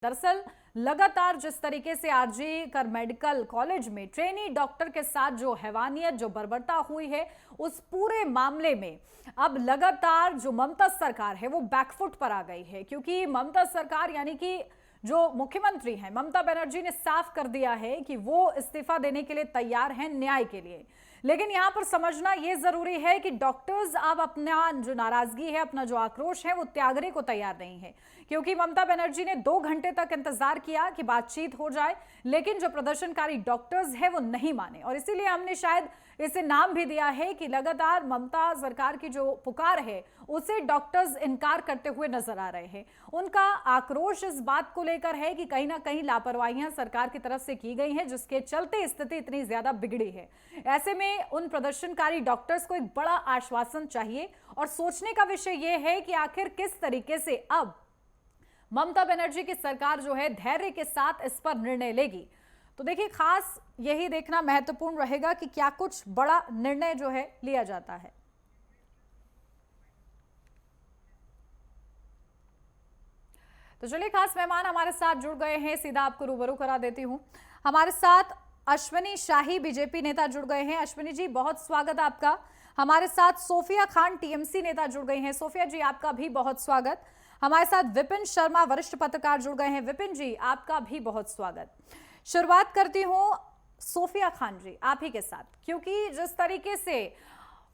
दरअसल लगातार जिस तरीके से आरजी कर मेडिकल कॉलेज में ट्रेनी डॉक्टर के साथ जो हैवानियत, जो बर्बरता हुई है, उस पूरे मामले में अब लगातार जो ममता सरकार है वो बैकफुट पर आ गई है। क्योंकि ममता सरकार यानी कि जो मुख्यमंत्री हैं ममता बनर्जी ने साफ कर दिया है कि वो इस्तीफा देने के लिए तैयार हैं न्याय के लिए। लेकिन यहां पर समझना यह जरूरी है कि डॉक्टर्स अब अपना जो नाराजगी है, अपना जो आक्रोश है, वो त्यागने को तैयार नहीं है। क्योंकि ममता बनर्जी ने 2 घंटे तक इंतजार किया कि बातचीत हो जाए, लेकिन जो प्रदर्शनकारी डॉक्टर्स हैं वो नहीं माने। और इसीलिए हमने शायद इसे नाम भी दिया है कि लगातार ममता सरकार की जो पुकार है उसे डॉक्टर्स इनकार करते हुए नजर आ रहे हैं। उनका आक्रोश इस बात को लेकर है कि कहीं ना कहीं लापरवाहियां सरकार की तरफ से की गई हैं, जिसके चलते स्थिति इतनी ज्यादा बिगड़ी है। ऐसे में उन प्रदर्शनकारी डॉक्टर्स को एक बड़ा आश्वासन चाहिए और सोचने का विषय यह है कि आखिर किस तरीके से अब ममता बनर्जी की सरकार जो है धैर्य के साथ इस पर निर्णय लेगी। तो देखिए, खास यही देखना महत्वपूर्ण रहेगा कि क्या कुछ बड़ा निर्णय जो है लिया जाता है। तो चलिए, खास मेहमान हमारे साथ जुड़ गए हैं, सीधा आपको रूबरू करा देती हूं। हमारे साथ अश्विनी शाही बीजेपी नेता जुड़ गए हैं। अश्विनी जी, बहुत स्वागत आपका। हमारे साथ सोफिया खान टीएमसी नेता जुड़ गई हैं। सोफिया जी, आपका भी बहुत स्वागत। हमारे साथ विपिन शर्मा वरिष्ठ पत्रकार जुड़ गए हैं। विपिन जी, आपका भी बहुत स्वागत। शुरुआत करती हूं सोफिया खान जी आप ही के साथ, क्योंकि जिस तरीके से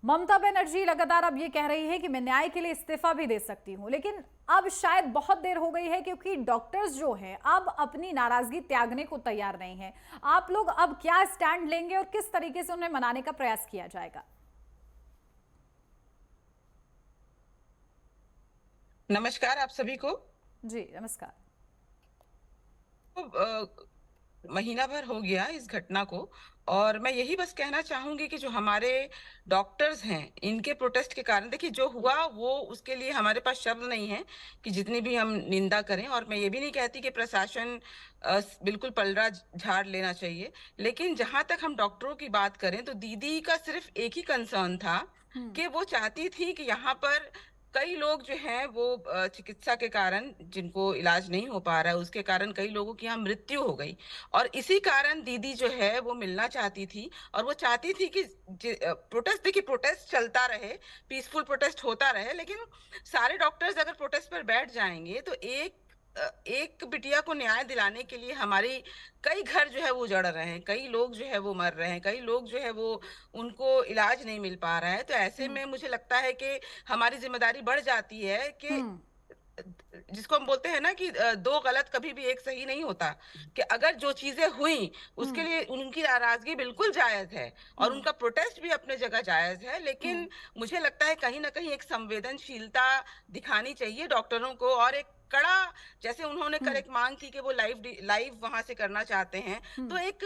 ममता बनर्जी लगातार अब ये कह रही है कि मैं न्याय के लिए इस्तीफा भी दे सकती हूं, लेकिन अब शायद बहुत देर हो गई है, क्योंकि डॉक्टर्स जो हैं अब अपनी नाराजगी त्यागने को तैयार नहीं है। आप लोग अब क्या स्टैंड लेंगे और किस तरीके से उन्हें मनाने का प्रयास किया जाएगा? नमस्कार आप सभी को। जी नमस्कार। तो, महीना भर हो गया इस घटना को, और मैं यही बस कहना चाहूंगी कि जो हमारे डॉक्टर्स हैं इनके प्रोटेस्ट के कारण देखिए जो हुआ वो, उसके लिए हमारे पास शब्द नहीं है कि जितनी भी हम निंदा करें। और मैं ये भी नहीं कहती कि प्रशासन बिल्कुल पलड़ा झाड़ लेना चाहिए, लेकिन जहां तक हम डॉक्टरों की बात करें तो दीदी का सिर्फ एक ही कंसर्न था कि वो चाहती थी कि यहाँ पर कई लोग जो हैं वो चिकित्सा के कारण जिनको इलाज नहीं हो पा रहा है, उसके कारण कई लोगों की यहाँ मृत्यु हो गई। और इसी कारण दीदी जो है वो मिलना चाहती थी, और वो चाहती थी कि प्रोटेस्ट, देखिए प्रोटेस्ट चलता रहे, पीसफुल प्रोटेस्ट होता रहे, लेकिन सारे डॉक्टर्स अगर प्रोटेस्ट पर बैठ जाएंगे तो एक बिटिया को न्याय दिलाने के लिए हमारी कई घर जो है वो उजड़ रहे हैं, कई लोग जो है वो मर रहे हैं, कई लोग जो है वो उनको इलाज नहीं मिल पा रहा है। तो ऐसे में मुझे लगता है कि हमारी जिम्मेदारी बढ़ जाती है कि जिसको हम बोलते हैं ना कि दो गलत कभी भी एक सही नहीं होता, कि अगर जो चीजें हुई उसके लिए उनकी नाराजगी बिल्कुल जायज है और उनका प्रोटेस्ट भी अपने जगह जायज है, लेकिन मुझे लगता है कहीं ना कहीं एक संवेदनशीलता दिखानी चाहिए डॉक्टरों को। और एक कड़ा, जैसे उन्होंने कर एक मांग थी कि वो लाइव लाइव वहां से करना चाहते हैं, तो एक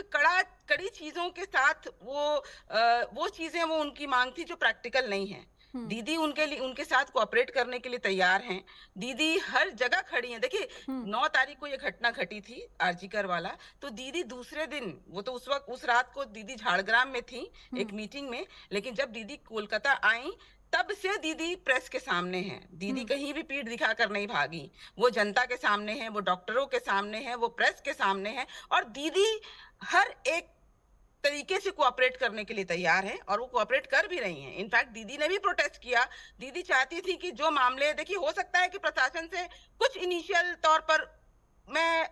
कड़ी चीजों के साथ वो चीजें, वो उनकी मांग थी जो प्रैक्टिकल नहीं है। दीदी उनके लिए, उनके साथ कोऑपरेट करने के लिए तैयार हैं। दीदी हर जगह खड़ी हैं। देखिए 9 तारीख को ये घटना घटी थी आरजीकर वाला, तो दीदी दूसरे दिन, वो तो उस वक्त उस रात को दीदी झाड़ग्राम में थी एक मीटिंग में, लेकिन जब दीदी कोलकाता आई तब से दीदी प्रेस के सामने हैं। दीदी कहीं भी पीठ दिखाकर नहीं भागी, वो जनता के सामने है, वो डॉक्टरों के सामने है, वो प्रेस के सामने है, और दीदी हर एक तरीके से कोऑपरेट करने के लिए तैयार हैं, और वो कोऑपरेट कर भी रही हैं। इनफैक्ट दीदी ने भी प्रोटेस्ट किया। दीदी चाहती थी कि जो मामले, देखिए हो सकता है कि प्रशासन से कुछ इनिशियल तौर पर, मैं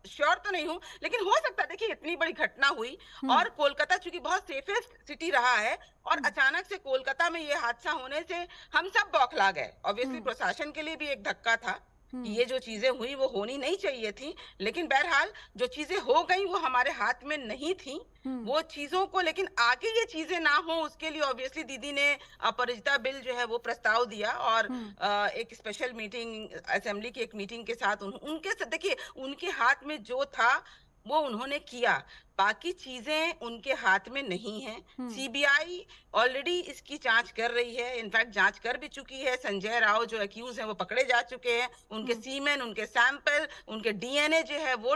श्योर तो नहीं हूं, लेकिन हो सकता है, देखिए इतनी बड़ी घटना हुई और कोलकाता चूंकि बहुत सेफेस्ट सिटी रहा है, और अचानक से कोलकाता में ये हादसा होने से हम सब बौखला गए। ऑब्वियसली प्रशासन के लिए भी एक धक्का था कि ये जो चीजें हुई वो होनी नहीं चाहिए थी, लेकिन बहरहाल जो चीजें हो गई वो हमारे हाथ में नहीं थी वो चीजों को। लेकिन आगे ये चीजें ना हो उसके लिए ऑब्वियसली दीदी ने अपराजिता बिल जो है वो प्रस्ताव दिया, और एक स्पेशल मीटिंग, असेंबली की एक मीटिंग के साथ उनके, देखिए उनके हाथ में जो था वो उन्होंने किया, बाकी चीजें उनके हाथ में नहीं है। सीबीआई ऑलरेडी इसकी जांच कर रही है, इनफैक्ट जांच कर भी चुकी है। संजय राव जो अक्यूज हैं वो पकड़े जा चुके हैं, उनके सीमेन, उनके सैंपल, उनके डीएनए जो है वो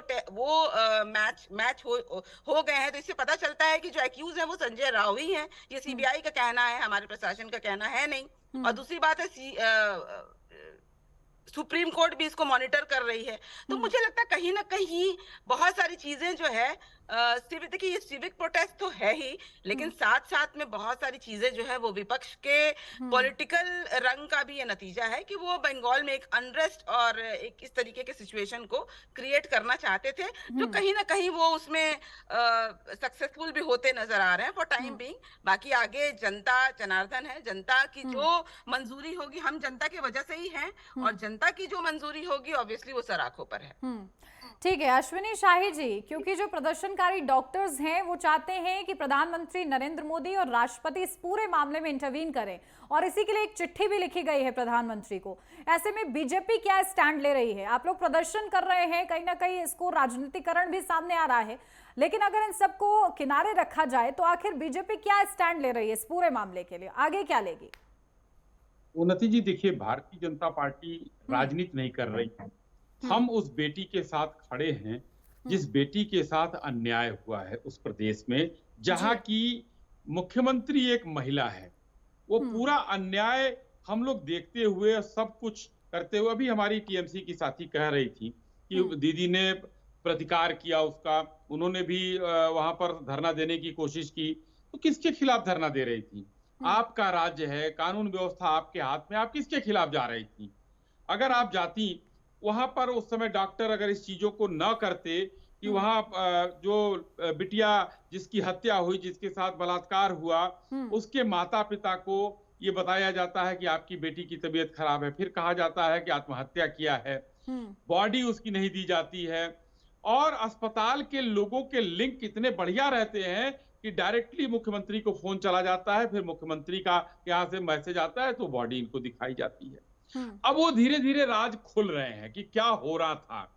मैच हो गए हैं। तो इससे पता चलता है कि जो अक्यूज है वो संजय राव ही है। ये सीबीआई का कहना है, हमारे प्रशासन का कहना है नहीं। और दूसरी बात है सुप्रीम कोर्ट भी इसको मॉनिटर कर रही है। तो मुझे लगता है कहीं न कहीं बहुत सारी चीज़ें जो है सिविक, देखिए ये सिविक प्रोटेस्ट तो है ही, लेकिन साथ-साथ में बहुत सारी चीज़ें जो है वो विपक्ष के पॉलिटिकल रंग का भी ये नतीजा है कि वो बंगाल में एक अनरेस्ट और एक इस तरीके के सिचुएशन को क्रिएट करना चाहते थे, जो कहीं न कहीं वो उसमें सक्सेसफुल भी होते नज़र आ रहे हैं फॉर टाइम बीइंग। बाकी आगे जनता जनार्दन है, जनता की जो मंजूरी होगी, हम जनता की वजह से ही हैं, और जनता की जो मंजूरी होगी ऑब्वियसली वो सर आंखों पर है। ठीक है अश्विनी शाही जी, क्योंकि जो प्रदर्शनकारी डॉक्टर्स हैं वो चाहते हैं कि प्रधानमंत्री नरेंद्र मोदी और राष्ट्रपति इस पूरे मामले में इंटरवीन करें, और इसी के लिए एक चिट्ठी भी लिखी गई है प्रधानमंत्री को। ऐसे में बीजेपी क्या स्टैंड ले रही है? आप लोग प्रदर्शन कर रहे हैं, कहीं ना कहीं इसको राजनीतिकरण भी सामने आ रहा है, लेकिन अगर इन सबको किनारे रखा जाए तो आखिर बीजेपी क्या स्टैंड ले रही है इस पूरे मामले के लिए, आगे क्या लेगी? उन्नति जी, देखिए, भारतीय जनता पार्टी राजनीति नहीं कर रही है। हम उस बेटी के साथ खड़े हैं जिस बेटी के साथ अन्याय हुआ है उस प्रदेश में, जहां की मुख्यमंत्री एक महिला है। वो पूरा अन्याय हम लोग देखते हुए, सब कुछ करते हुए, अभी हमारी टीएमसी की साथी कह रही थी कि दीदी ने प्रतिकार किया उसका, उन्होंने भी वहां पर धरना देने की कोशिश की। तो किसके खिलाफ धरना दे रही थी? आपका राज्य है, कानून व्यवस्था आपके हाथ में, आप किसके खिलाफ जा रही थी? अगर आप जाती वहां पर, उस समय डॉक्टर अगर इस चीजों को न करते कि वहां जो बिटिया जिसकी हत्या हुई, जिसके साथ बलात्कार हुआ, उसके माता पिता को ये बताया जाता है कि आपकी बेटी की तबीयत खराब है, फिर कहा जाता है कि आत्महत्या किया है, बॉडी उसकी नहीं दी जाती है, और अस्पताल के लोगों के लिंक इतने बढ़िया रहते हैं कि डायरेक्टली मुख्यमंत्री को फोन चला जाता है, फिर मुख्यमंत्री का यहाँ से मैसेज आता है, तो बॉडी इनको दिखाई जाती है। अब वो धीरे धीरे राज खुल रहे हैं कि क्या हो रहा था।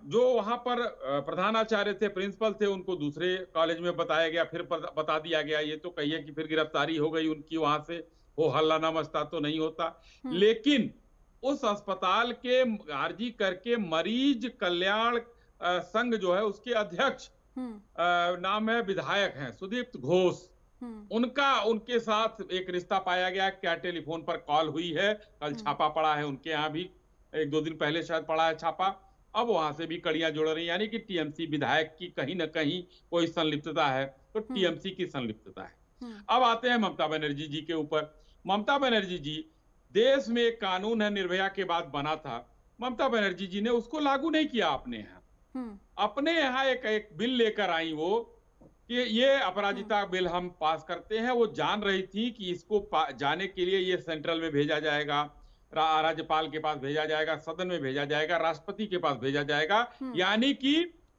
जो वहां पर प्रधानाचार्य थे, प्रिंसिपल थे, उनको दूसरे कॉलेज में बताया गया, फिर बता दिया गया। ये तो कहिए कि फिर गिरफ्तारी हो गई उनकी, वहां से हो हल्ला ना मचता तो नहीं होता। लेकिन उस अस्पताल के आरजी करके मरीज कल्याण संघ जो है, उसके अध्यक्ष नाम है, विधायक हैं सुदीप्त घोष, उनका उनके साथ एक रिश्ता पाया गया। क्या टेलीफोन पर कॉल हुई है, कल छापा पड़ा है उनके यहाँ भी, एक दो दिन पहले शायद पड़ा है छापा। अब वहां से भी कड़ियां जुड़ रही, यानी कि टीएमसी विधायक की कहीं ना कहीं कोई संलिप्तता है, तो टीएमसी की संलिप्तता है। अब आते हैं ममता बनर्जी जी के ऊपर। ममता बनर्जी जी, देश में एक कानून है, निर्भया के बाद बना था, ममता बनर्जी जी ने उसको लागू नहीं किया अपने यहाँ। अपने यहाँ एक बिल लेकर आई वो कि ये अपराजिता बिल हम पास करते हैं। वो जान रही थी कि इसको जाने के लिए ये सेंट्रल में भेजा जाएगा, राज्यपाल के पास भेजा जाएगा, सदन में भेजा जाएगा, राष्ट्रपति के पास भेजा जाएगा, यानी कि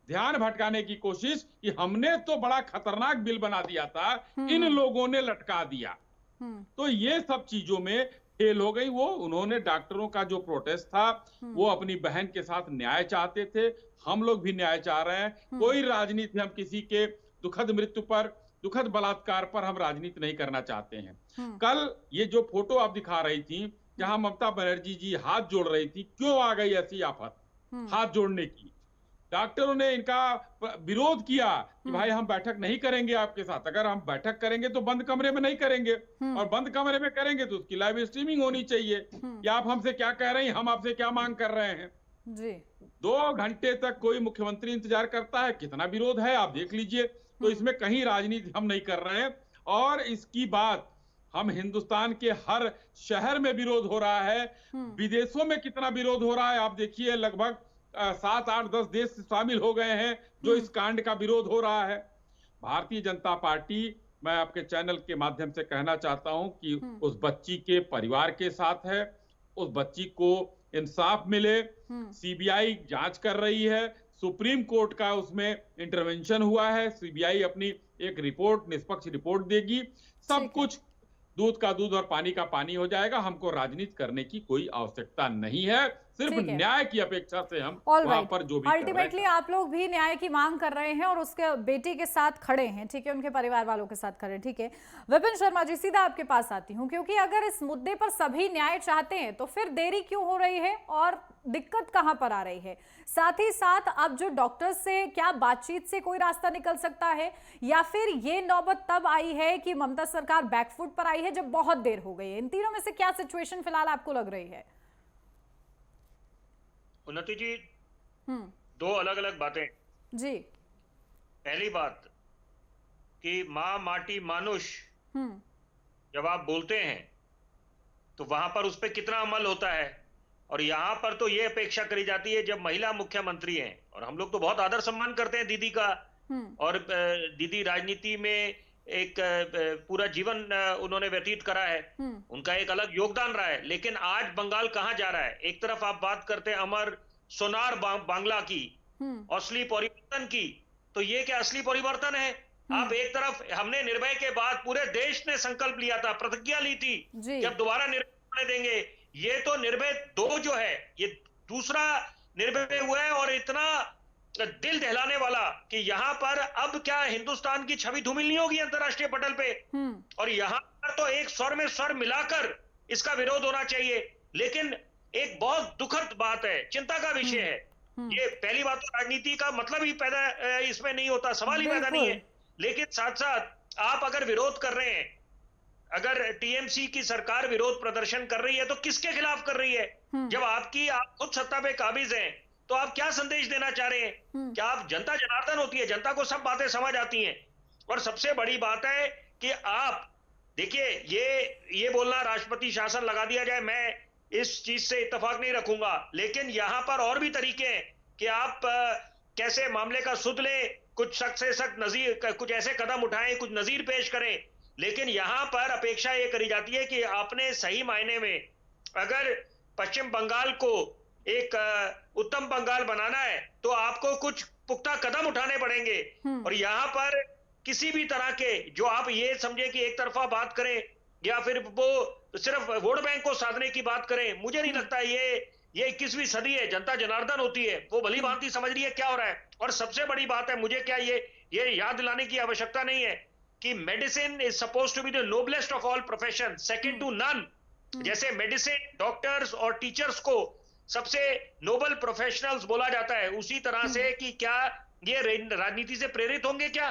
ध्यान भटकाने की कोशिश कि हमने तो बड़ा खतरनाक बिल बना दिया था, इन लोगों ने लटका दिया। तो ये सब चीजों में फेल हो गई वो। उन्होंने डॉक्टरों का जो प्रोटेस्ट था, वो अपनी बहन के साथ न्याय चाहते थे, हम लोग भी न्याय चाह रहे हैं। कोई राजनीति, हम किसी के दुखद मृत्यु पर, दुखद बलात्कार पर हम राजनीति नहीं करना चाहते हैं। कल ये जो फोटो आप दिखा रही थी, जहां ममता बनर्जी जी हाथ जोड़ रही थी, क्यों आ गई ऐसी आफत हाथ जोड़ने की? डॉक्टरों ने इनका विरोध किया कि भाई हम बैठक नहीं करेंगे आपके साथ, अगर हम बैठक करेंगे तो बंद कमरे में नहीं करेंगे, और बंद कमरे में करेंगे तो उसकी लाइव स्ट्रीमिंग होनी चाहिए। या आप हमसे क्या कह रहे हैं, हम आपसे क्या मांग कर रहे हैं जी? 2 घंटे तक कोई मुख्यमंत्री इंतजार करता है, कितना विरोध है आप देख लीजिए। तो इसमें कहीं राजनीति हम नहीं कर रहे हैं, और इसकी बात हम हिंदुस्तान के हर शहर में विरोध हो रहा है, विदेशों में कितना विरोध हो रहा है आप देखिए। लगभग 7, 8, 10 देश शामिल हो गए हैं जो इस कांड का विरोध हो रहा है। भारतीय जनता पार्टी, मैं आपके चैनल के माध्यम से कहना चाहता हूं कि उस बच्ची के परिवार के साथ है, उस बच्ची को इंसाफ मिले। सीबीआई जांच कर रही है, सुप्रीम कोर्ट का उसमें इंटरवेंशन हुआ है, सीबीआई अपनी एक रिपोर्ट, निष्पक्ष रिपोर्ट देगी, सब कुछ दूध का दूध और पानी का पानी हो जाएगा। हमको राजनीति करने की कोई आवश्यकता नहीं है, सिर्फ न्याय की अपेक्षा से हम वहां पर जो भी अल्टीमेटली आप लोग भी न्याय की मांग कर रहे हैं और उसके बेटे के साथ खड़े हैं, ठीक है, उनके परिवार वालों के साथ खड़े, ठीक है। विपिन शर्मा जी, सीधा आपके पास आती हूँ, क्योंकि अगर इस मुद्दे पर सभी न्याय चाहते हैं तो फिर देरी क्यों हो रही है और दिक्कत कहां पर आ रही है? साथ ही साथ अब जो डॉक्टर्स से क्या बातचीत से कोई रास्ता निकल सकता है, या फिर ये नौबत तब आई है कि ममता सरकार बैकफुट पर आई है जब बहुत देर हो गई है? इन तीनों में से क्या सिचुएशन फिलहाल आपको लग रही है? उन्नति जी, हम्म। दो अलग अलग बातें। जी। पहली बात कि माँ माटी मानुष हम्म। जब आप बोलते हैं तो वहां पर उस पर कितना अमल होता है, और यहाँ पर तो ये अपेक्षा करी जाती है जब महिला मुख्यमंत्री हैं, और हम लोग तो बहुत आदर सम्मान करते हैं दीदी का, हम्म। और दीदी राजनीति में एक पूरा जीवन उन्होंने व्यतीत करा है, हम्म। उनका एक अलग योगदान रहा है। लेकिन आज बंगाल कहाँ जा रहा है? एक तरफ आप बात करते हैं अमर सोनार बांग्ला की, हम्म। असली परिवर्तन की, तो ये क्या असली परिवर्तन है? आप एक तरफ, हमने निर्भय के बाद पूरे देश ने संकल्प लिया था, प्रतिज्ञा ली थी जी। कि अब दोबारा निर्भय होने देंगे। ये तो निर्भय 2 जो है, ये दूसरा निर्भय हुआ है, और इतना दिल दहलाने वाला कि यहाँ पर अब क्या हिंदुस्तान की छवि धूमिल नहीं होगी अंतरराष्ट्रीय पटल पे। और यहाँ पर तो एक स्वर में स्वर मिलाकर इसका विरोध होना चाहिए। लेकिन एक बहुत दुखद बात है, चिंता का विषय है, ये पहली बात तो राजनीति का मतलब ही पैदा इसमें नहीं होता, सवाल ही पैदा नहीं है। लेकिन साथ साथ आप अगर विरोध कर रहे हैं, अगर टीएमसी की सरकार विरोध प्रदर्शन कर रही है तो किसके खिलाफ कर रही है? जब आप खुद सत्ता पे काबिज हैं, तो आप क्या संदेश देना चाह रहे हैं? क्या आप, जनता जनार्दन होती है, जनता को सब बातें समझ आती हैं। और सबसे बड़ी बात है कि आप देखिए, ये बोलना राष्ट्रपति शासन लगा दिया जाए, मैं इस चीज से इत्तेफाक नहीं रखूंगा। लेकिन यहां पर और भी तरीके हैं कि आप कैसे मामले का सुध लें, कुछ सख्त से सख्त नजीर, कुछ ऐसे कदम उठाएं, कुछ नजीर पेश करें। लेकिन यहां पर अपेक्षा ये करी जाती है कि आपने सही मायने में अगर पश्चिम बंगाल को एक उत्तम बंगाल बनाना है तो आपको कुछ पुख्ता कदम उठाने पड़ेंगे। और यहाँ पर किसी भी तरह के, जो आप ये समझे कि एक तरफा बात करें या फिर वो सिर्फ वोट बैंक को साधने की बात करें, मुझे नहीं लगता। ये 21वीं सदी है, जनता जनार्दन होती है, वो भली भांति समझ रही है क्या हो रहा है। और सबसे बड़ी बात है, मुझे क्या ये याद दिलाने की आवश्यकता नहीं है कि medicine is suppose to be the noblest of all profession, second to none. जैसे मेडिसिन, डॉक्टर्स और टीचर्स को सबसे नोबल प्रोफेशनल्स बोला जाता है, उसी तरह से कि क्या ये राजनीति से प्रेरित होंगे क्या?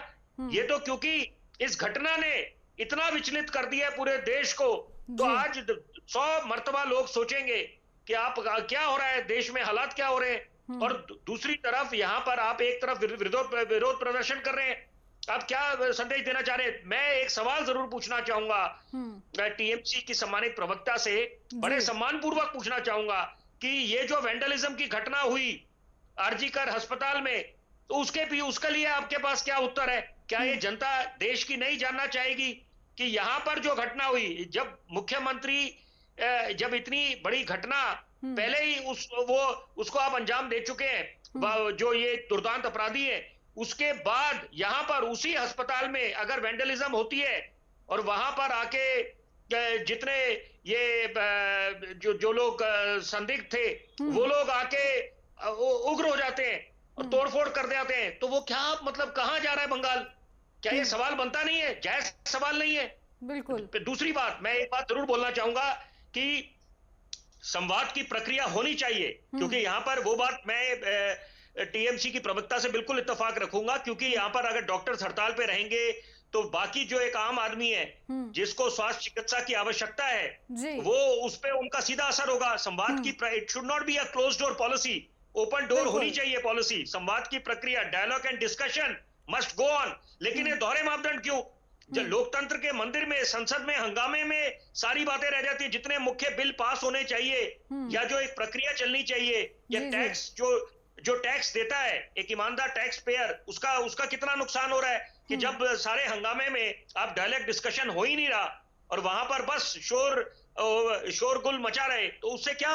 ये तो क्योंकि इस घटना ने इतना विचलित कर दिया है पूरे देश को, तो आज 100 मर्तबा लोग सोचेंगे कि आप क्या हो रहा है देश में, हालात क्या हो रहे हैं। और दूसरी तरफ यहाँ पर आप एक तरफ विरोध प्रदर्शन कर रहे हैं, आप क्या संदेश देना चाह रहे हैं? मैं एक सवाल जरूर पूछना चाहूंगा टीएमसी की सम्मानित प्रवक्ता से, बड़े सम्मान पूर्वक पूछना चाहूंगा कि ये जो वेंडलिज्म की घटना हुई आरजीकर अस्पताल में, तो उसके लिए आपके पास क्या उत्तर है? क्या ये जनता देश की नहीं जानना चाहेगी कि यहाँ पर जो घटना हुई, जब मुख्यमंत्री जब इतनी बड़ी घटना पहले ही उसको आप अंजाम दे चुके हैं, जो ये दुर्दांत अपराधी है, उसके बाद यहाँ पर उसी अस्पताल में अगर वेंडलिज्म होती है और वहां पर आके जितने ये जो लोग संदिग्ध थे वो लोग आके उग्र हो जाते हैं और तोड़फोड़ कर देते हैं, तो वो क्या मतलब कहाँ जा रहा है बंगाल? क्या ये सवाल बनता नहीं है? जायज सवाल नहीं है? बिल्कुल। दूसरी बात, मैं एक बात जरूर बोलना चाहूंगा कि संवाद की प्रक्रिया होनी चाहिए, क्योंकि यहाँ पर वो बात मैं टीएमसी की प्रवक्ता से बिल्कुल इत्तेफाक रखूंगा, क्योंकि यहाँ पर अगर डॉक्टर्स हड़ताल पे रहेंगे तो बाकी जो एक आम आदमी है जिसको स्वास्थ्य चिकित्सा की आवश्यकता है, वो उस पर उनका सीधा असर होगा। संवाद की, it should not be a close door policy, open door होनी चाहिए पॉलिसी। संवाद की प्रक्रिया, dialogue and discussion must go on. लेकिन ये दोहरे मापदंड क्यों? जब लोकतंत्र के मंदिर में, संसद में, हंगामे में सारी बातें रह जाती है। जितने मुख्य बिल पास होने चाहिए या जो एक प्रक्रिया चलनी चाहिए, या टैक्स जो टैक्स देता है एक ईमानदार टैक्स पेयर, उसका कितना नुकसान हो रहा है कि जब सारे हंगामे में आप डायलॉग डिस्कशन हो ही नहीं रहा और वहां पर बस शोरगुल मचा रहे, तो उससे क्या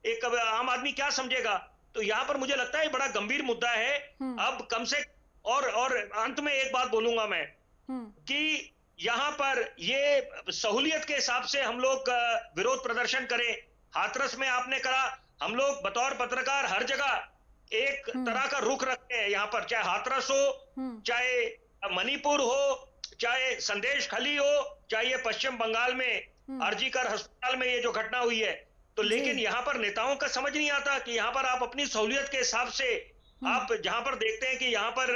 एक आम आदमी क्या समझेगा? तो यहाँ पर मुझे लगता है बड़ा गंभीर मुद्दा है। अब कम से और अंत में एक बात बोलूंगा मैं कि यहाँ पर ये सहूलियत के हिसाब से हम लोग विरोध प्रदर्शन करें। हाथरस में आपने कहा, हम लोग बतौर पत्रकार हर जगह एक तरह का रुख रखते हैं। यहाँ पर चाहे हाथरस हो, चाहे मणिपुर हो, चाहे संदेश खली हो, चाहे ये पश्चिम बंगाल में आरजीकर अस्पताल में ये जो घटना हुई है, तो लेकिन यहाँ पर नेताओं का समझ नहीं आता कि यहाँ पर आप अपनी सहूलियत के हिसाब से आप जहां पर देखते हैं कि यहाँ पर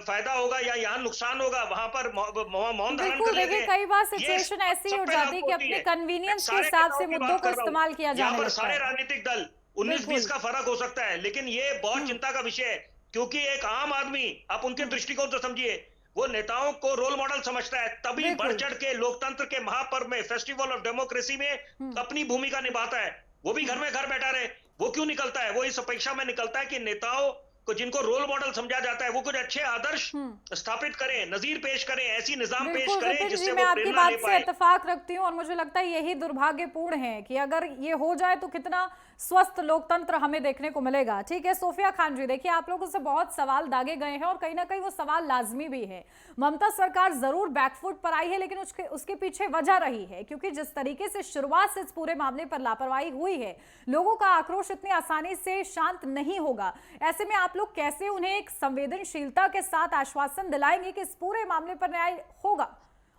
फायदा होगा या यहाँ नुकसान होगा, वहां पर मौन धारण कर लेते हैं। कई बार सिचुएशन ऐसी हो जाती है कि अपने कन्वीनियंस के हिसाब से मुद्दों को इस्तेमाल किया जाने लगता है। सारे राजनीतिक दल 19-20 का फर्क हो सकता है, लेकिन ये बहुत चिंता का विषय है, क्योंकि एक आम आदमी, आप उनके दृष्टिकोण से समझिए, वो नेताओं को रोल मॉडल समझता है, तभी बढ़ चढ़ के लोकतंत्र के महापर्व में, फेस्टिवल ऑफ डेमोक्रेसी में अपनी भूमिका निभाता है। वो भी घर में घर बैठा रहे, वो क्यों निकलता है? वो इस अपेक्षा में निकलता है कि नेताओं को, जिनको रोल मॉडल समझा जाता है, वो कुछ अच्छे आदर्श स्थापित करें, नजीर पेश करें, ऐसी निजाम पेश करें जिससे मैं वो आपकी प्रेरणा ले बात से पाए। इत्तेफाक रखती हूँ और मुझे लगता है यही दुर्भाग्यपूर्ण है कि अगर ये हो जाए तो कितना स्वस्थ लोकतंत्र हमें देखने को मिलेगा। ठीक है सोफिया खान जी, देखिए आप लोगों से बहुत सवाल दागे गए हैं और कहीं ना कहीं वो सवाल लाजमी भी है। ममता सरकार जरूर बैकफुट पर आई है, लेकिन उसके पीछे वजह रही है, क्योंकि जिस तरीके से शुरुआत से इस पूरे मामले पर लापरवाही हुई है, लोगों का आक्रोश इतनी आसानी से शांत नहीं होगा। ऐसे में आप लोग कैसे उन्हें एक संवेदनशीलता के साथ आश्वासन दिलाएंगे कि इस पूरे मामले पर न्याय होगा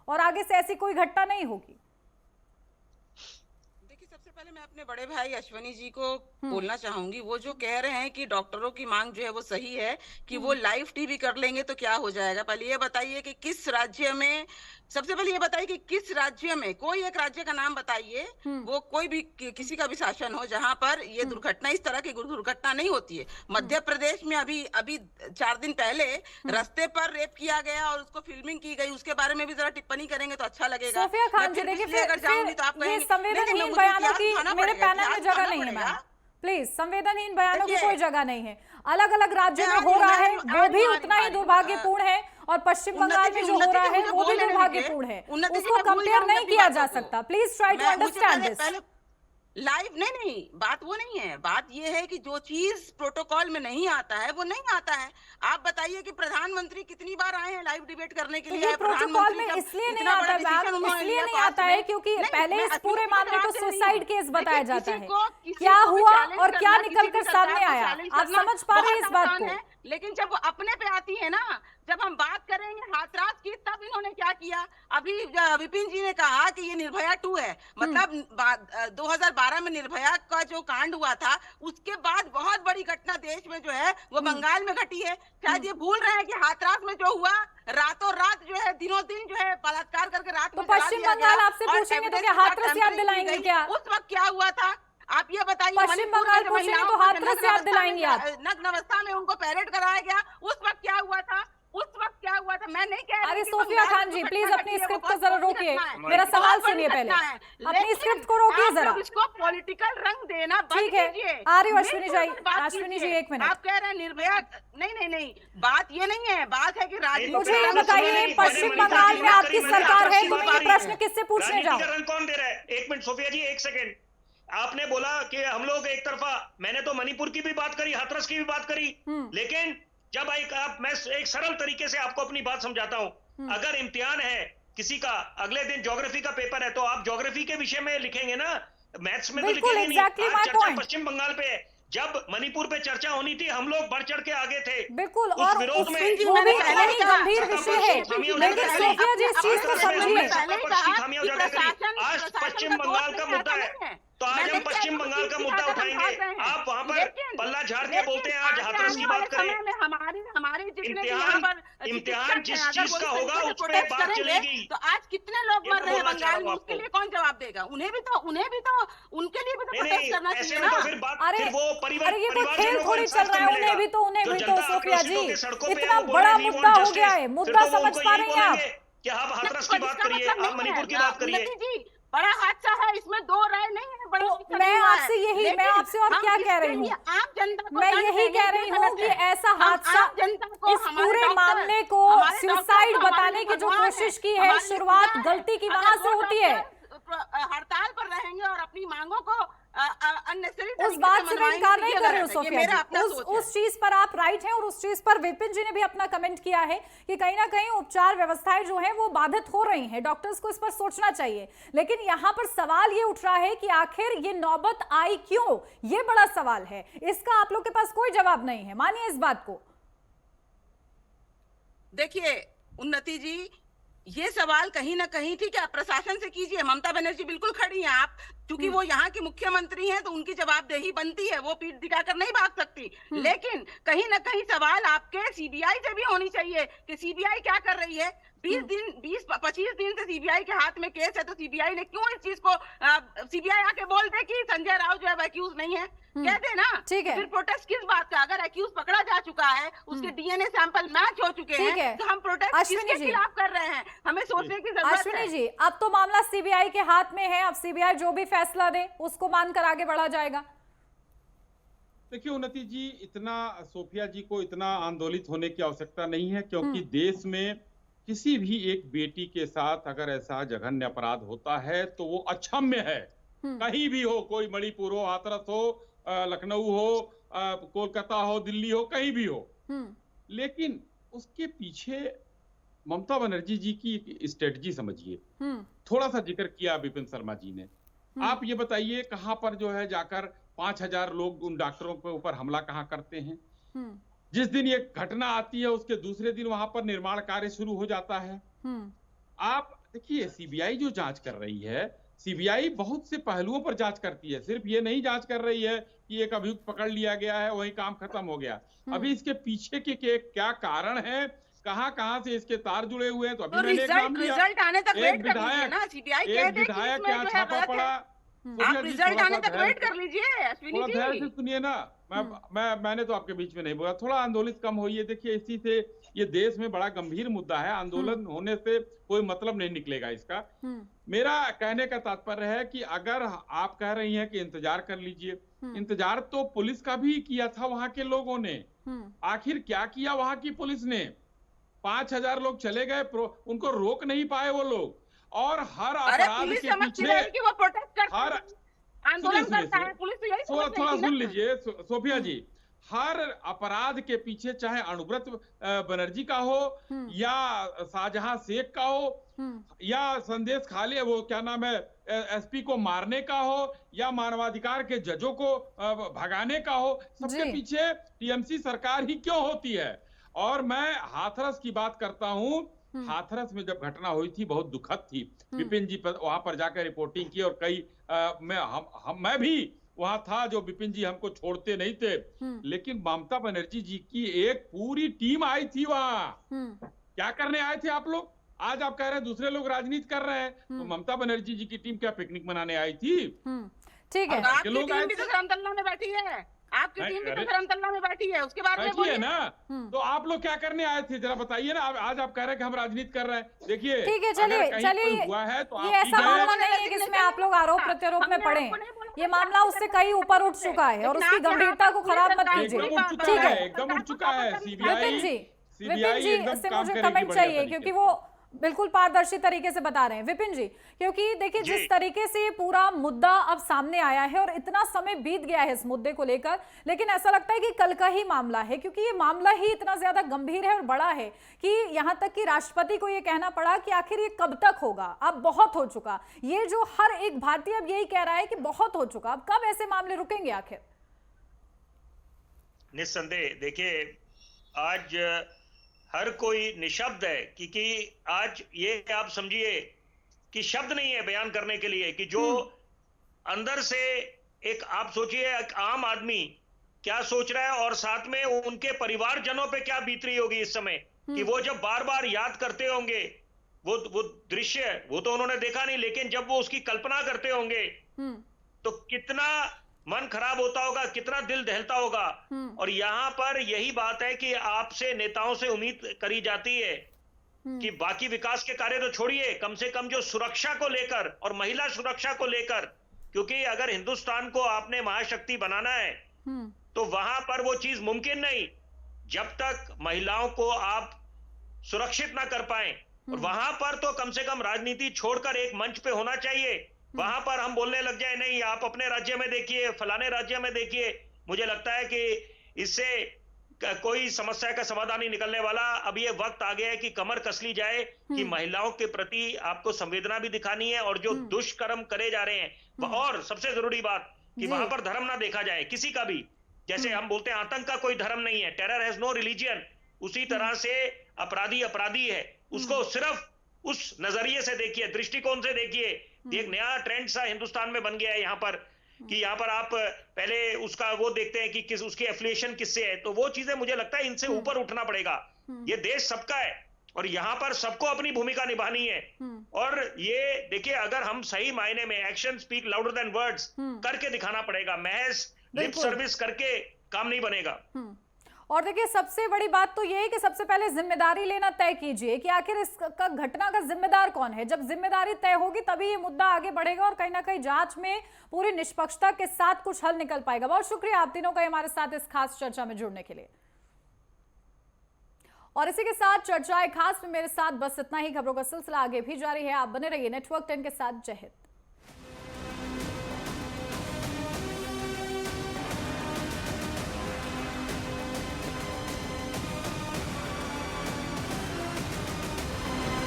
और आगे से ऐसी कोई घटना नहीं होगी? सबसे पहले मैं अपने बड़े भाई अश्वनी जी को बोलना चाहूंगी, वो जो कह रहे हैं कि डॉक्टरों की मांग जो है वो सही है कि वो लाइव टीवी कर लेंगे तो क्या हो जाएगा। पहले ये बताइए कि किस राज्य में, सबसे पहले ये बताइए कि किस राज्य में, कोई एक राज्य का नाम बताइए, वो कोई भी किसी का भी शासन हो जहां पर ये दुर्घटना, इस तरह की दुर्घटना नहीं होती है। मध्य प्रदेश में अभी 4 दिन पहले रास्ते पर रेप किया गया और उसको फिल्मिंग की गई, उसके बारे में भी जरा टिप्पणी करेंगे तो अच्छा लगेगा। सोफिया खान जी, देखिए अगर जाऊंगी तो आप कहेंगे संवेदनहीन बयानों की मेरे पैनल में जगह नहीं है मैम, प्लीज। संवेदनहीन बयानों की कोई जगह नहीं है। अलग अलग राज्यों में हो रहा है वो भी उतना ही दुर्भाग्यपूर्ण है, और पश्चिम बंगाल में जो हो रहा है वो भी दुर्भाग्यपूर्ण है, उसको कंपेयर नहीं किया जा सकता। Please try to understand this. Live नहीं, बात वो नहीं है। बात ये है कि जो चीज प्रोटोकॉल में नहीं आता है वो नहीं आता है। आप बताइए कि प्रधानमंत्री कितनी बार आए हैं लाइव डिबेट करने के लिए? ये प्रोटोकॉल में इसलिए नहीं आता है मैम, इसलिए नहीं आता है क्योंकि पहले इस पूरे मामले को सुसाइड केस बताया जाता है। क्या हुआ और क्या निकल कर सामने आया, आप समझ पा रहे हैं इस बात को? लेकिन जब वो अपने पे आती है ना, जब हम बात करेंगे हाथरास की, तब इन्होंने क्या किया? अभी विपिन जी ने कहा कि ये निर्भया 2 है, मतलब 2012 में निर्भया का जो कांड हुआ था उसके बाद बहुत बड़ी घटना देश में जो है वो बंगाल में घटी है। शायद ये भूल रहे हैं कि हाथरास में जो हुआ, रातों रात जो है, दिनों दिन जो है बलात्कार करके रात में तो पश्चिम बंगाल आपसे पूछेंगे तो क्या हाथरस याद दिलाएंगे क्या? उस वक्त क्या हुआ था आप ये बताइए। पश्चिम बंगाल पूछेंगे तो हाथरस याद दिलाएंगे आप? नग्न अवस्था में उनको पैरेड कराया गया, उस वक्त क्या हुआ था? उस वक्त क्या हुआ था? मैं नहीं कह रही। अरे सोफिया खान जी प्लीज अपनी स्क्रिप्ट को जरा रोकिए, मेरा सवाल सुनिए पहले, अपनी स्क्रिप्ट को रोकिए जरा। इसको पॉलिटिकल रंग देना बंद कीजिए। आ रही हूँ अश्विनी जी 1 मिनट। आप कह रहे हैं निर्भया, नहीं, बात ये नहीं है। बात है कि राजनीति। मुझे ये बताइए, पश्चिम बंगाल में आपकी सरकार है, तो मैं ये प्रश्न किससे पूछने जाऊँ? रंग कौन दे रहा है? 1 मिनट सोफिया जी, 1 सेकेंड। आपने बोला कि हम लोग एक तरफा, मैंने तो मणिपुर की भी बात करी, हाथरस की भी बात करी, लेकिन जब मैं एक सरल तरीके से आपको अपनी बात समझाता हूं। अगर इम्तिहान है किसी का, अगले दिन ज्योग्राफी का पेपर है, तो आप ज्योग्राफी के विषय में लिखेंगे ना, मैथ्स में तो लिखेंगे नहीं। आज चर्चा पश्चिम बंगाल पे है, जब मणिपुर पे चर्चा होनी थी हम लोग बढ़ चढ़ के आगे थे। बिल्कुल, उस और विरोध में वो भी गंभीर विषय है, लेकिन सोफिया जी इस चीज को समझिए। आज पश्चिम बंगाल का मुद्दा है, तो आज हम पश्चिम बंगाल का मुद्दा उठाएंगे। आप वहाँ पर पल्ला झाड़ के बोलते हैं, आज हाथरस की बात करें। इम्तिहान जिस चीज का होगा उस पर बात चलेगी। तो आज कितने लोग मर रहे हैं बंगाल में, उसके लिए कौन जवाब देगा? उन्हें भी तो उनके लिए भी तो प्रोटेस्ट करना चाहिए ना। अरे ये तो खेल थोड़ी चल रहा है, उन्हें भी तो सोफिया जी, इतना बड़ा मुद्दा हो गया है, मुद्दा समझ पा रहे हैं आप? क्या आप हाथरस की बात करिए, आप मणिपुर की बात करिए। बड़ा हादसा है, इसमें 2 राय नहीं है। तो मैं आपसे और क्या कह रही हूँ? आम जनता को, मैं यही कह रही हूँ कि ऐसा हादसा, इस पूरे मामले को सुसाइड बताने की जो कोशिश की है, शुरुआत गलती की वहां से होती है। हड़ताल पर रहेंगे और अपनी मांगों को उस बात से मैं इनकार नहीं कर रही हूँ सोफिया जी, उस चीज पर आप राइट हैं, और उस चीज पर विपिन जी ने भी अपना कमेंट किया है कि कहीं ना कहीं उपचार व्यवस्थाएं जो हैं वो बाधित हो रही हैं, डॉक्टर्स को इस पर सोचना चाहिए। लेकिन यहाँ पर सवाल ये उठ रहा है कि आखिर ये नौबत आई क्यों? ये बड़ा सवाल है, इसका आप लोग के पास कोई जवाब नहीं है, मानिए इस बात को। देखिए उन्नति जी, ये सवाल कहीं ना कहीं, ठीक है, प्रशासन से कीजिए। ममता बनर्जी बिल्कुल खड़ी हैं, आप क्योंकि वो यहाँ की मुख्यमंत्री हैं तो उनकी जवाबदेही बनती है, वो पीठ दिखाकर नहीं भाग सकती। लेकिन कहीं ना कहीं सवाल आपके सीबीआई से भी होनी चाहिए कि सीबीआई क्या कर रही है। 20-25 दिन से सीबीआई के हाथ में केस है, तो सीबीआई ने क्यों इस चीज को, सीबीआई आके बोल दे कि संजय राव जो है एक्यूज नहीं है, कह दे ना। ठीक है। फिर प्रोटेस्ट किस बात का? अगर एक्यूज पकड़ा जा चुका है, उसके डीएनए सैंपल मैच हो चुके ठीक है। हैं, तो हम प्रोटेस्ट अश्विनी किसके जी। खिलाफ कर रहे हैं? हमें सोचने की जरूरत अश्विनी है। जी, अब तो मामला सीबीआई के हाथ में है, अब सीबीआई जो भी फैसला दे उसको मानकर आगे बढ़ा जाएगा। देखिए उन्नति जी, इतना सोफिया जी को इतना आंदोलित होने की आवश्यकता नहीं है, क्योंकि देश में किसी भी एक बेटी के साथ अगर ऐसा जघन्य अपराध होता है तो वो अक्षम्य है। कहीं भी हो, कोई मणिपुर हो, हाथरस हो, लखनऊ हो, कोलकाता हो, दिल्ली हो, कहीं भी हो। लेकिन उसके पीछे ममता बनर्जी जी की स्ट्रेटजी समझिए। थोड़ा सा जिक्र किया विपिन शर्मा जी ने। आप ये बताइए कहां पर जो है जाकर 5000 लोग उन डॉक्टरों के ऊपर हमला कहां करते हैं? जिस दिन ये घटना आती है उसके दूसरे दिन वहां पर निर्माण कार्य शुरू हो जाता है। आप देखिए सीबीआई जो जांच कर रही है, सीबीआई बहुत से पहलुओं पर जांच करती है, सिर्फ ये नहीं जांच कर रही है कि एक अभियुक्त पकड़ लिया गया है वही काम खत्म हो गया। अभी इसके पीछे के क्या कारण है, कहां से इसके तार जुड़े हुए हैं, तो अभी मैंने एक नाम लिया। रिजल्ट आने तक एक वेट कर लीजिए विधायक ना। सीबीआई एक कह दे कि विधायक इसमें यहाँ जो है छापा गलत पड़ा। है। सोफिया आप जी, रिजल्ट थोड़ा आने सा तक धैर्य वेट कर लीजिए अश्विनी थोड़ा धैर्य से जी। सुनिए ना। मैंने तो आपके बीच में नहीं बोला, थोड़ा आंदोलित कम होइए। देखिए इसी से ये देश में बड़ा गंभीर मुद्दा है, आंदोलन होने से कोई मतलब नहीं निकलेगा इसका। मेरा कहने का तात्पर्य है कि अगर आप कह रही हैं कि इंतजार कर लीजिए, इंतजार तो पुलिस का भी किया था वहां के लोगों ने। आखिर क्या किया वहां की पुलिस ने? 5000 लोग चले गए, उनको रोक नहीं पाए वो लोग। और हर अरे अपराध पुलिस के समझती पीछे रही कि वो प्रोटेस्ट करता हर है, आंदोलन सुनिए, करता है। पुलिस तो यही समझ रही थोड़ा थी ना। सुन लीजिए सोफिया जी। हर अपराध के पीछे चाहे अनुव्रत बनर्जी का हो या शाहजहां शेख का हो या संदेश खाली वो क्या नाम है एसपी को मारने का हो या मानवाधिकार के जजों को भगाने का हो, सबके पीछे टीएमसी सरकार ही क्यों होती है? और मैं हाथरस की बात करता हूं। हाथरस में जब घटना हुई थी बहुत दुखद थी। विपिन जी वहां पर जाकर रिपोर्टिंग की और कई मैं भी वहां था, जो विपिन जी हमको छोड़ते नहीं थे। लेकिन ममता बनर्जी जी की एक पूरी टीम आई थी वहां। क्या करने आए थे आप लोग? आज आप कह रहे हैं दूसरे लोग राजनीति कर रहे हैं, तो ममता बनर्जी जी की टीम क्या पिकनिक मनाने आई थी? ठीक है। आपकी टीम भी तो धर्मतल्ला में बैठी है। आपकी टीम भी तो धर्मतल्ला में बैठी है, उसके बारे में बोलिए ना। तो आप लोग क्या करने आए थे जरा बताइए ना। आज आप कह रहे हैं कि हम राजनीति कर रहे हैं। देखिए ठीक है, चलिए हुआ है तो ये ऐसा मामला नहीं है कि इसमें आप लोग आरोप प्रत्यारोप में पड़े। ये मामला उससे कई ऊपर उठ चुका है और उसकी गंभीरता को खराब मत कीजिए। ठीक है, एकदम उठ चुका है। विपिन जी से मुझे कमेंट चाहिए क्योंकि वो बिल्कुल पारदर्शी तरीके से बता रहे हैं। विपिन जी, क्योंकि देखिए जिस तरीके से ये पूरा मुद्दा अब सामने आया है और इतना समय बीत गया है इस मुद्दे को लेकर, लेकिन ऐसा लगता है कि कल का ही मामला है, क्योंकि ये मामला ही इतना ज्यादा गंभीर है और बड़ा है कि यहां तक कि राष्ट्रपति को ये कहना पड़ा कि आखिर ये कब तक होगा, अब बहुत हो चुका। ये जो हर एक भारतीय अब यही कह रहा है कि बहुत हो चुका, अब कब ऐसे मामले रुकेंगे आखिर? निस्संदेह देखिए आज हर कोई निशब्द है क्योंकि आज ये आप समझिए कि शब्द नहीं है बयान करने के लिए कि जो अंदर से एक आप सोचिए एक आम आदमी क्या सोच रहा है और साथ में उनके परिवारजनों पे क्या बीत रही होगी इस समय कि वो जब बार बार याद करते होंगे वो दृश्य वो तो उन्होंने देखा नहीं, लेकिन जब वो उसकी कल्पना करते होंगे तो कितना मन खराब होता होगा, कितना दिल दहलता होगा। और यहां पर यही बात है कि आपसे नेताओं से उम्मीद करी जाती है कि बाकी विकास के कार्य तो छोड़िए, कम से कम जो सुरक्षा को लेकर और महिला सुरक्षा को लेकर, क्योंकि अगर हिंदुस्तान को आपने महाशक्ति बनाना है तो वहां पर वो चीज मुमकिन नहीं जब तक महिलाओं को आप सुरक्षित ना कर पाए। और वहां पर तो कम से कम राजनीति छोड़कर एक मंच पे होना चाहिए। वहां पर हम बोलने लग जाए नहीं आप अपने राज्य में देखिए, फलाने राज्य में देखिए, मुझे लगता है कि इससे कोई समस्या का समाधान नहीं निकलने वाला। अब ये वक्त आ गया है कि कमर कस ली जाए कि महिलाओं के प्रति आपको संवेदना भी दिखानी है और जो दुष्कर्म करे जा रहे हैं, और सबसे जरूरी बात कि वहां पर धर्म ना देखा जाए किसी का भी। जैसे हम बोलते हैं आतंक का कोई धर्म नहीं है, टेरर हैज नो रिलीजियन, उसी तरह से अपराधी अपराधी है, उसको सिर्फ उस नजरिए से देखिए, दृष्टिकोण से देखिए। एक नया ट्रेंड सा हिंदुस्तान में बन गया है यहाँ पर कि यहाँ पर आप पहले उसका वो देखते हैं कि किस उसकी एफिलिएशन किससे है, तो वो चीजें मुझे लगता है इनसे ऊपर उठना पड़ेगा। ये देश सबका है और यहाँ पर सबको अपनी भूमिका निभानी है। और ये देखिए अगर हम सही मायने में action speak louder than words करके दिखाना पड़ेगा। महज लिप बिल्कुल। सर्विस करके काम नहीं बनेगा। और देखिए सबसे बड़ी बात तो ये है कि सबसे पहले जिम्मेदारी लेना तय कीजिए कि आखिर इसका घटना का जिम्मेदार कौन है। जब जिम्मेदारी तय होगी तभी ये मुद्दा आगे बढ़ेगा और कहीं ना कहीं जांच में पूरी निष्पक्षता के साथ कुछ हल निकल पाएगा। बहुत शुक्रिया आप तीनों का हमारे साथ इस खास चर्चा में जुड़ने के लिए। और इसी के साथ चर्चाएं खास में मेरे साथ बस इतना ही। खबरों का सिलसिला आगे भी जारी है। आप बने रहिए नेटवर्क 10 के साथ। जय हिंद।